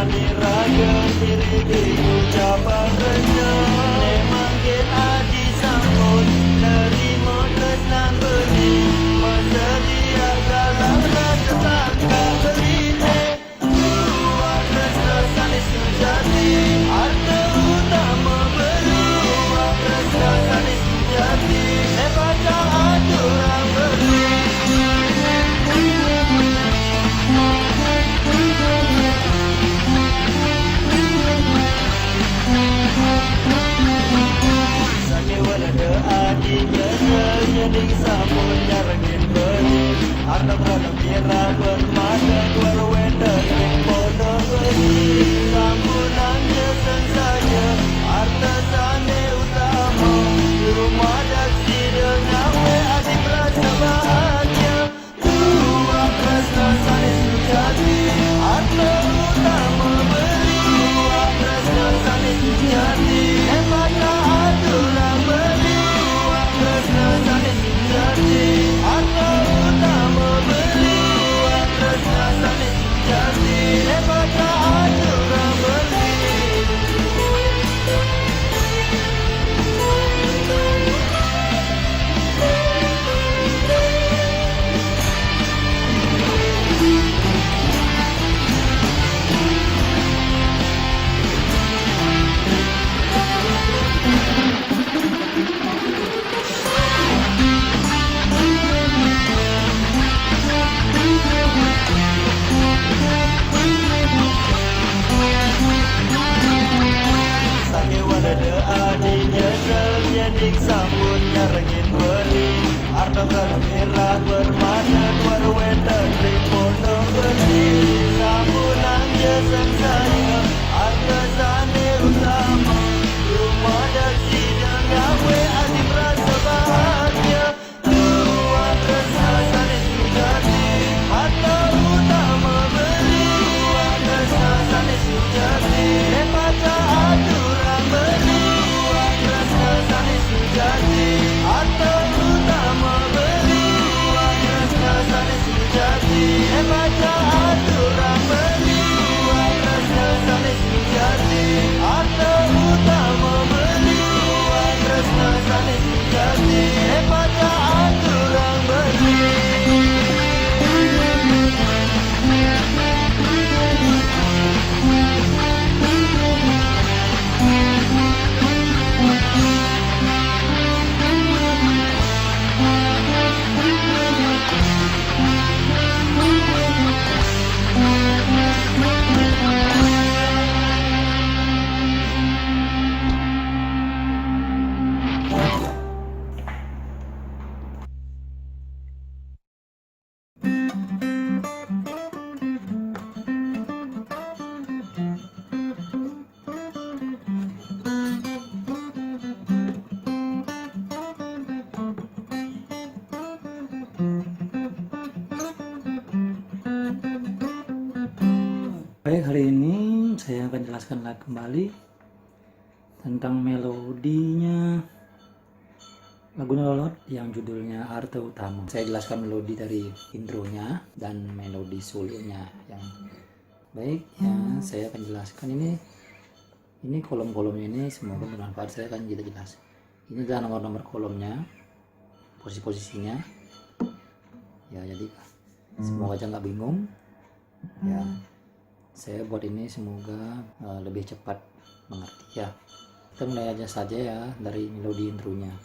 sani raga diri di ucapan renyah manggil aji sambut nerima kesan beri bersedia dalam rasa tangga berine buat rasa sani sejati harta utama beri buat rasa sani sejati baca aturan beri. Jadi samun jarangin beri harta berada kira bermata berwenda bodoh beri sambunan jesen saja harta sane utama di rumah daksi dengan adik rasa bahagia dua rasa sane sejati harta utama beri dua rasa sane sejati baca aturan beri dua rasa sane sejati harta utama beri dua rasa sane sejati baca aturan beri. Jadi sambut nyarengin beri harta bermerah bermata berwenda tripodo beri sambunan jesen saya harta sane utama rumah daksi dengan adik rasa bahagia dua rasa sane sejati harta utama beri dua rasa sane sejati baca aturan beri dua rasa sane sejati harta utama beri dua rasa sane sejati baca aturan beri dua rasa sane sejati harta utama beri dua rasa sane sejati baca aturan beri. Baik, hari ini saya akan jelaskan lagi kembali tentang melodinya lagu Nolot yang judulnya Harta Utama. Saya jelaskan melodi dari intronya dan melodi solonya yang baik ya. Saya akan jelaskan ini kolom-kolomnya ini semoga bermanfaat. Saya akan jelas. Ini adalah nomor-nomor kolomnya, posisi-posisinya ya, jadi semoga aja nggak bingung ya. Saya buat ini semoga lebih cepat mengerti ya. Kita mulai aja saja ya dari melodi intronya.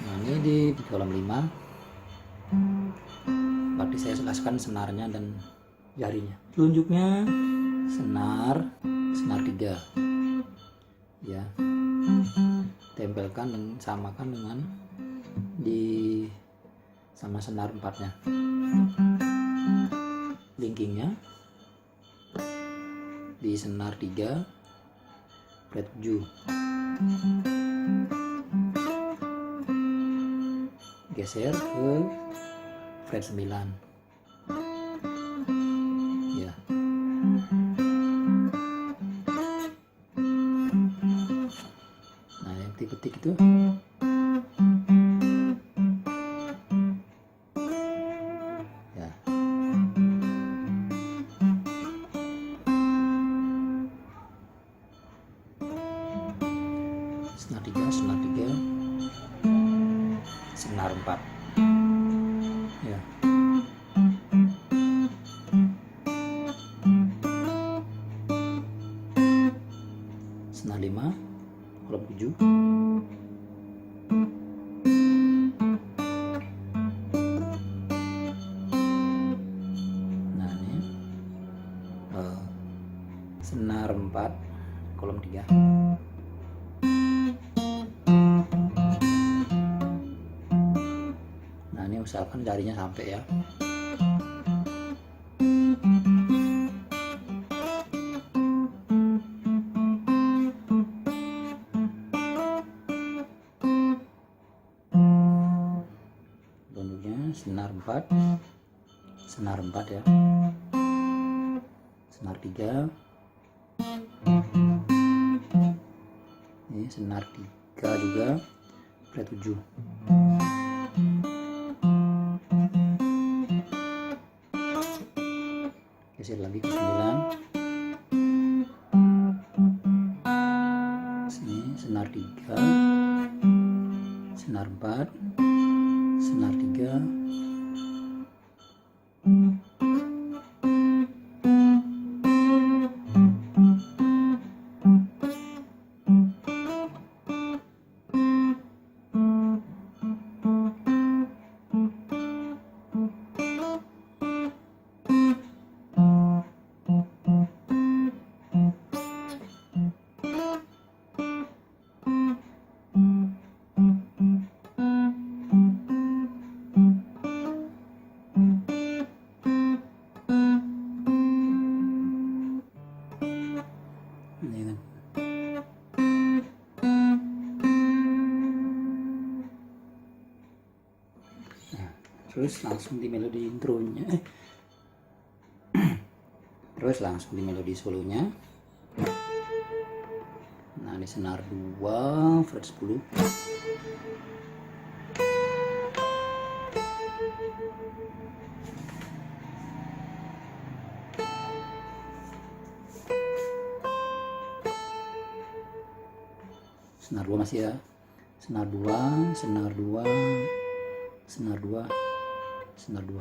Nah, ini di kolom 5. Berarti saya jelaskan senarnya dan jarinya. Telunjuknya senar 3 ya, tempelkan dan samakan dengan di sama senar 4-nya. Linkingnya di senar 3 fret 7, geser ke fret 9 ya. senar 4 ya. Senar 5 kolom 7. Nah ini senar 4 kolom 3. Nah ini usahakan jarinya sampai ya. Bentuknya senar 4 ya, senar 3, ini senar 3 juga, fret 7. Geser lagi ke 9. Sini senar 3, senar 4, senar 3, terus langsung di melodi intronya, terus langsung di melodi solonya. Nah ini senar 2 fret 10. Senar 2 masih ya, senar 2, senar 2, senar 2, senar 2.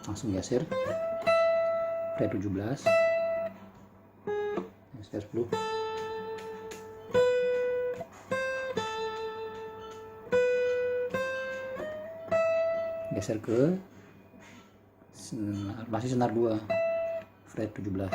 Langsung geser fret 17, geser 10. Geser ke senar, masih senar 2 fret 17.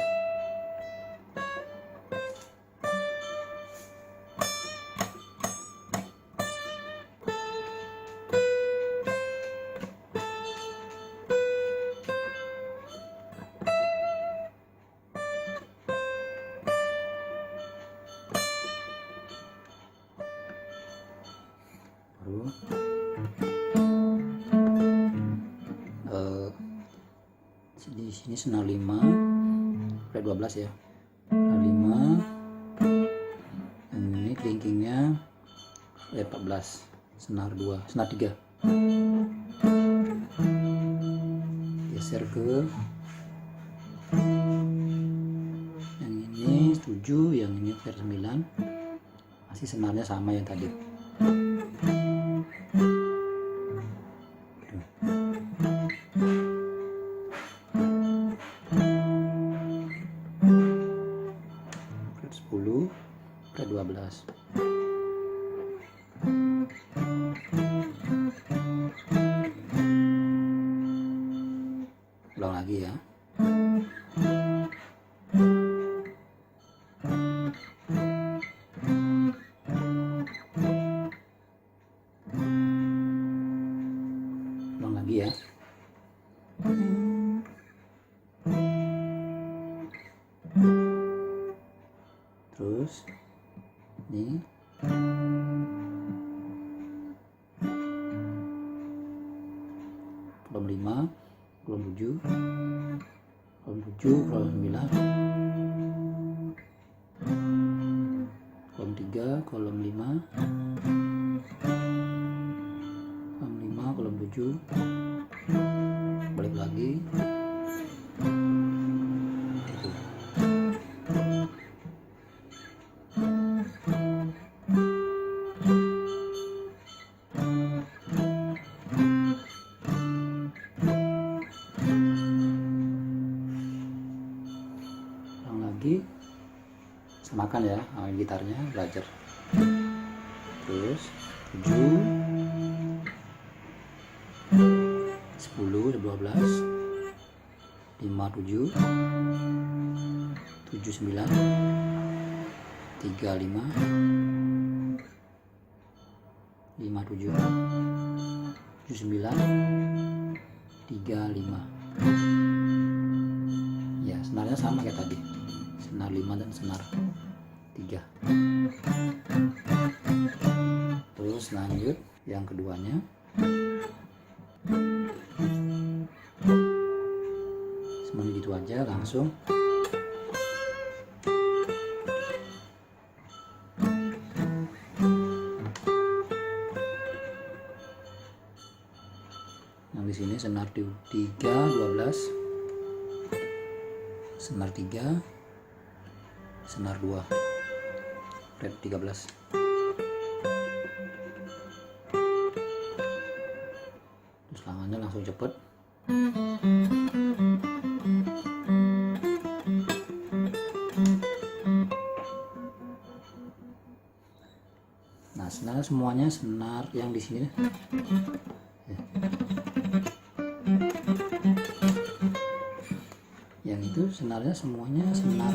Di sini senar 5 fret 12 ya, senar 5, dan ini kelingkingnya fret 14, senar 2, senar 3. Geser ke yang ini 7, yang ini fret 9, masih senarnya sama yang tadi. Fret 10, fret 12. Ulang lagi ya. Ulang lagi ya. Terus ini kolom 5, kolom 7, kolom 7, kolom 9, kolom 3, kolom 5, kolom 5, kolom 7, balik lagi, lagi, samakan ya gitarnya, belajar. Terus 7, 10, 12, 5, 7, 7, 9, 3, 5, 5, 7, 7, 9, 3, 5. Ya, senarnya sama kayak tadi, senar 5 dan senar 3. Terus lanjut yang keduanya. Semuanya gitu aja langsung. Nah, di sini senar 3, 12, senar 3, senar 2, fret 13. Terus tangannya langsung cepet. Nah, senar semuanya senar yang di sini. Ya. Yang itu senarnya semuanya senar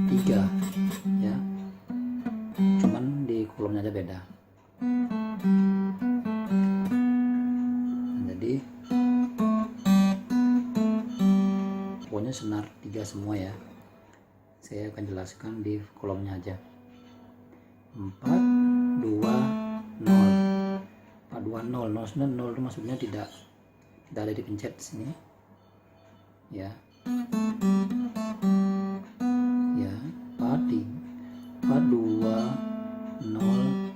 3 ya. Cuman di kolomnya aja beda. Nah, jadi pokoknya senar 3 semua ya. Saya akan jelaskan di kolomnya aja. 4, 2, 0. 4, 2, 0. 0 itu maksudnya tidak ada dipencet sini. Ya. Ya, 4, 2, 0,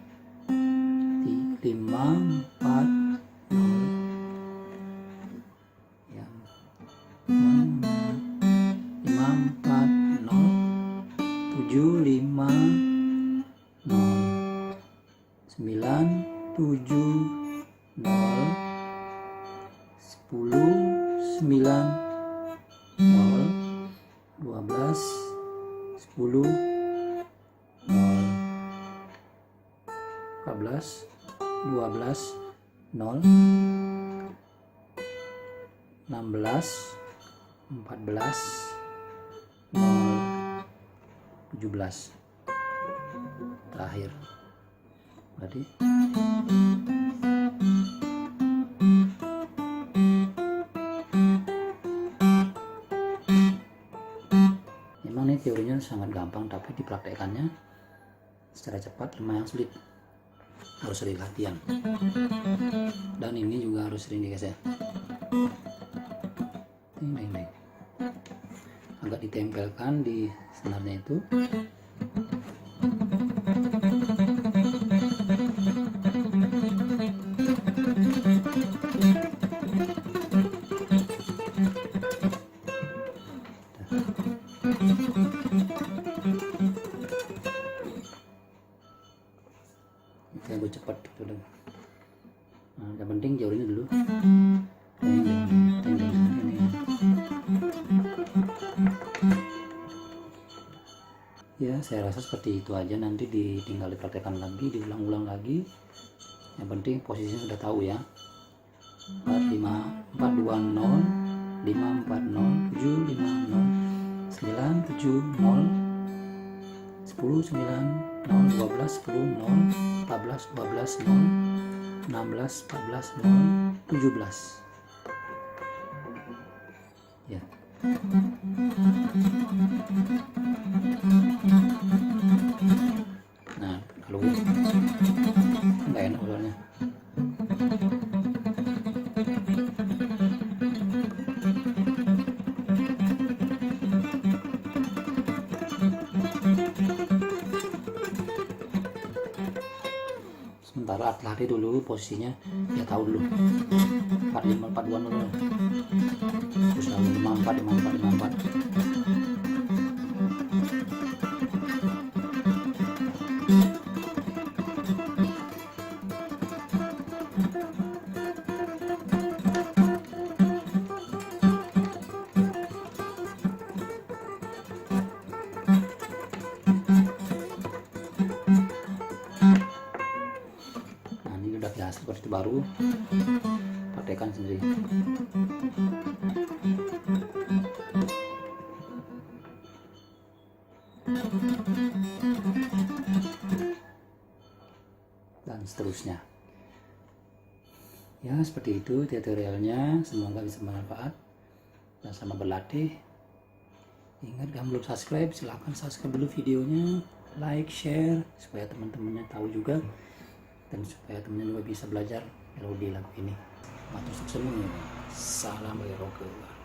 5, 4, 0. Ya. 5, 4, 0, 7, 5, 0, 9, 7, 0, 10, 9, 0, 12, 10, 0, 14, 12, 0, 16, 14, 0, 17. Terakhir berarti memang ini teorinya sangat gampang, tapi dipraktekannya secara cepat lumayan sulit. Harus sering latihan, dan ini juga harus sering digeser. Agak ditempelkan di senarnya itu. Kayak gue cepat gitu dong. Nah, yang penting jauh ini dulu. Ya, saya rasa seperti itu aja. Nanti tinggal dipraktekkan lagi, diulang-ulang lagi. Yang penting posisinya sudah tahu ya. 4, 5, 4, 2, 0, 5, 4, 0, 7, 5, 0, 9, 7, 0, 10, 9, 0, 12, 10, 0, 14, 12, 0, 16, 14, 0, 17. Ya. Nah, kalau nggak enak ularnya. Sementara latih dulu posisinya, ya tahu dulu 45, 42 dulu, terus lalu 54, 54, 54. baru, praktekkan sendiri. Dan seterusnya. Ya, seperti itu tutorialnya. Semoga bisa bermanfaat dan selamat berlatih. Ingat, yang belum subscribe silahkan subscribe dulu videonya, like, share supaya teman-temannya tahu juga, dan supaya temannya juga bisa belajar melodi lagu ini. Matur suksemu. Salam dari Roke.